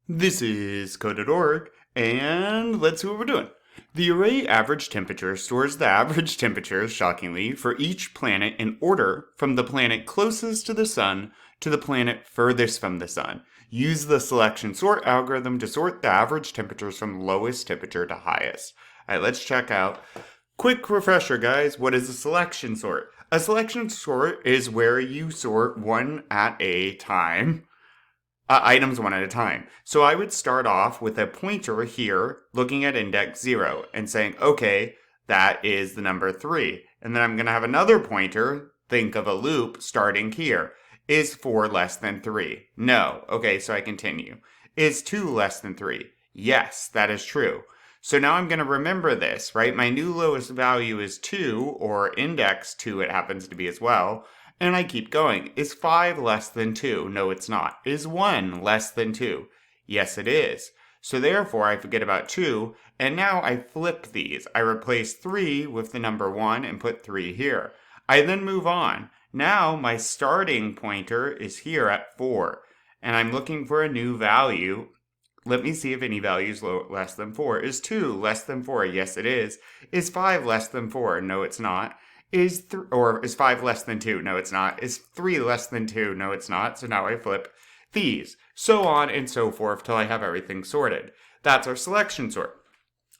This is code.org, and let's see what we're doing. The array average temperature stores the average temperatures, shockingly, for each planet in order from the planet closest to the sun to the planet furthest from the sun. Use the selection sort algorithm to sort the average temperatures from lowest temperature to highest. All right, let's check out. Quick refresher, guys. What is a selection sort? A selection sort is where you sort one at a time. Items one at a time. So I would start off with a pointer here, looking at index 0, and saying, okay, that is the number 3. And then I'm going to have another pointer, think of a loop, starting here. Is 4 less than 3? No. Okay, so I continue. Is 2 less than 3? Yes, that is true. So now I'm going to remember this, right? My new lowest value is 2, or index 2 it happens to be as well. And I keep going. Is 5 less than 2? No, it's not. Is 1 less than 2? Yes, it is. So therefore, I forget about 2, and now I flip these. I replace 3 with the number 1 and put 3 here. I then move on. Now my starting pointer is here at 4, and I'm looking for a new value. Let me see if any value is less than 4. Is 2 less than 4? Yes, it is. Is 5 less than 4? No, it's not. Is 5 less than 2? No, it's not. Is 3 less than 2? No, it's not. So now I flip these. So on and so forth till I have everything sorted. That's our selection sort.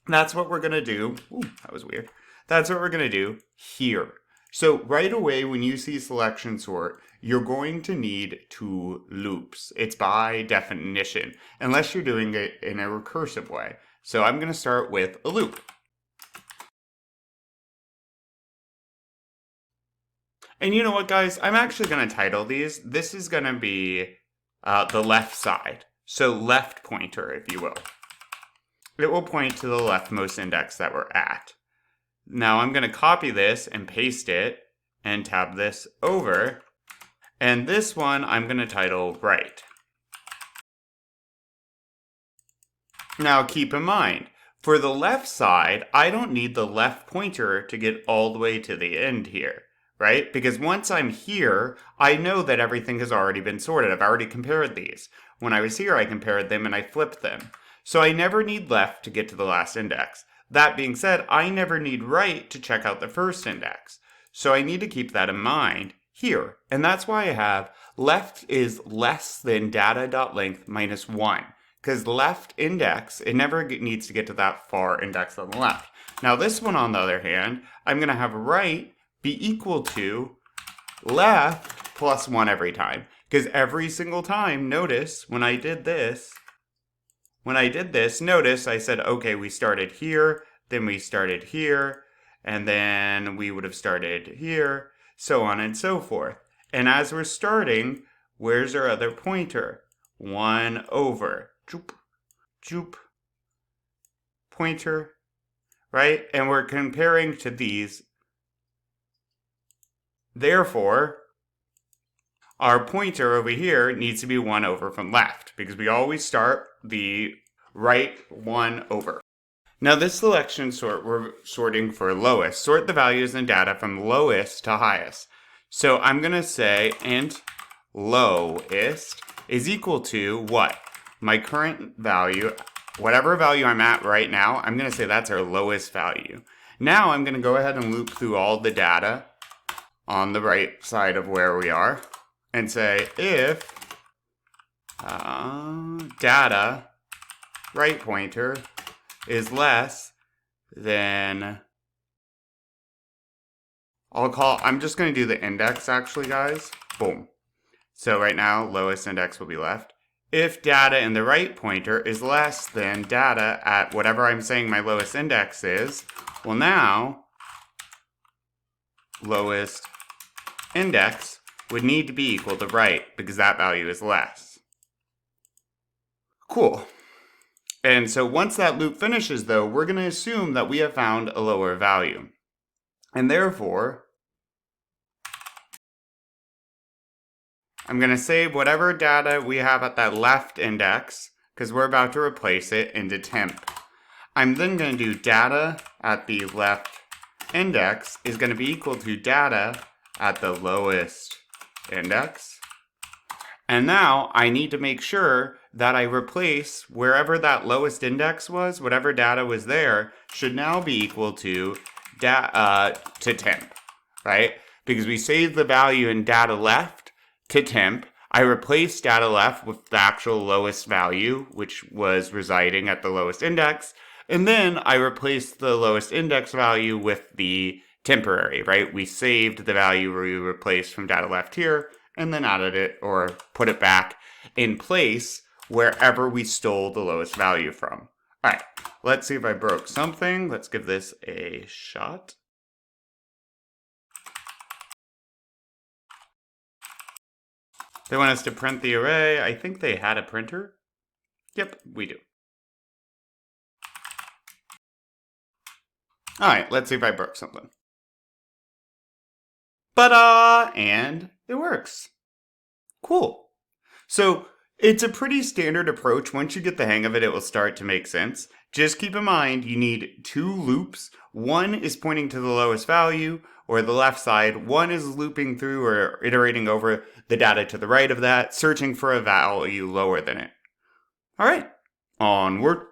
That's what we're going to do. Ooh, that was weird. That's what we're going to do here. So right away when you see selection sort, you're going to need 2 loops. It's by definition, unless you're doing it in a recursive way. So I'm going to start with a loop. And you know what, guys? I'm actually going to title these. This is going to be the left side. So left pointer, if you will. It will point to the leftmost index that we're at. Now I'm going to copy this and paste it and tab this over. And this one I'm going to title right. Now keep in mind, for the left side, I don't need the left pointer to get all the way to the end here. Right? Because once I'm here, I know that everything has already been sorted. I've already compared these. When I was here, I compared them and I flipped them. So I never need left to get to the last index. That being said, I never need right to check out the first index. So I need to keep that in mind here. And that's why I have left is less than data.length minus 1. Because left index, it never needs to get to that far index on the left. Now this one, on the other hand, I'm going to have right be equal to left plus 1 every time. Because every single time, notice, when I did this, notice I said, okay, we started here, then we started here, and then we would have started here, so on and so forth. And as we're starting, where's our other pointer? 1 over. Joop, joop, pointer, right? And we're comparing to these. Therefore, our pointer over here needs to be 1 over from left, because we always start the right 1 over. Now this selection sort, we're sorting for lowest. Sort the values and data from lowest to highest. So I'm going to say int lowest is equal to what? My current value, whatever value I'm at right now, I'm going to say that's our lowest value. Now I'm going to go ahead and loop through all the data on the right side of where we are and say if data right pointer is less than, I'm just going to do the index actually, guys. Boom. So right now, lowest index will be left. If data in the right pointer is less than data at whatever I'm saying my lowest index is, well now, lowest index would need to be equal to right because that value is less. Cool. And so once that loop finishes, though, we're going to assume that we have found a lower value. And therefore, I'm going to save whatever data we have at that left index, because we're about to replace it, into temp. I'm then going to do data at the left index is going to be equal to data at the lowest index. And now I need to make sure that I replace wherever that lowest index was, whatever data was there, should now be equal to temp, right? Because we saved the value in data left to temp. I replaced data left with the actual lowest value, which was residing at the lowest index. And then I replaced the lowest index value with the temporary, right? We saved the value we replaced from data left here and then added it or put it back in place wherever we stole the lowest value from. All right, let's see if I broke something. Let's give this a shot. They want us to print the array. I think they had a printer. Yep, we do. All right, let's see if I broke something. And it works. Cool. So it's a pretty standard approach. Once you get the hang of it, it will start to make sense. Just keep in mind you need two loops. One is pointing to the lowest value, or the left side. One is looping through or iterating over the data to the right of that, searching for a value lower than it. All right, onward.